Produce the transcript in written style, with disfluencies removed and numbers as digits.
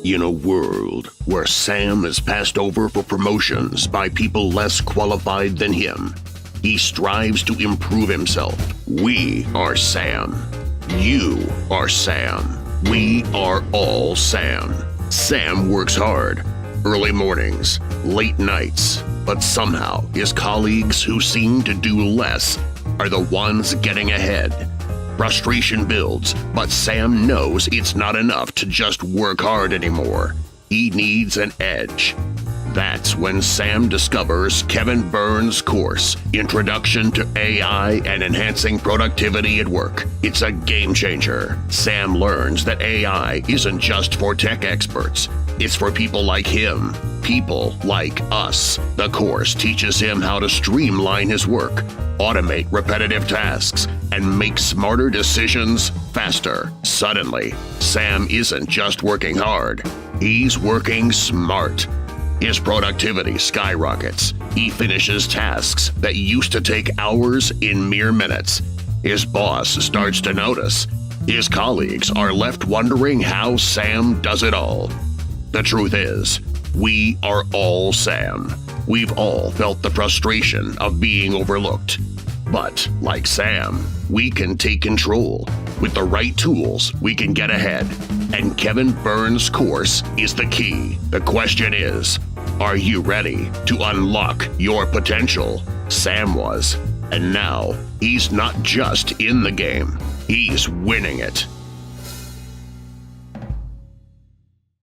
In a world where Sam is passed over for promotions by people less qualified than him, he strives to improve himself. We are Sam. You are Sam. We are all Sam. Sam works hard, early mornings, late nights, but somehow his colleagues who seem to do less are the ones getting ahead. Frustration builds, but Sam knows it's not enough to just work hard anymore. He needs an edge. That's when Sam discovers Kevin Burns' course, Introduction to AI and Enhancing Productivity at Work. It's a game changer. Sam learns that AI isn't just for tech experts. It's for people like him, people like us. The course teaches him how to streamline his work, automate repetitive tasks, and make smarter decisions faster. Suddenly, Sam isn't just working hard. He's working smart. His productivity skyrockets. He finishes tasks that used to take hours in mere minutes. His boss starts to notice. His colleagues are left wondering how Sam does it all. The truth is, we are all Sam. We've all felt the frustration of being overlooked. But, like Sam, we can take control. With the right tools, we can get ahead. And Kevin Burns' course is the key. The question is, are you ready to unlock your potential? Sam was. And now, he's not just in the game, he's winning it.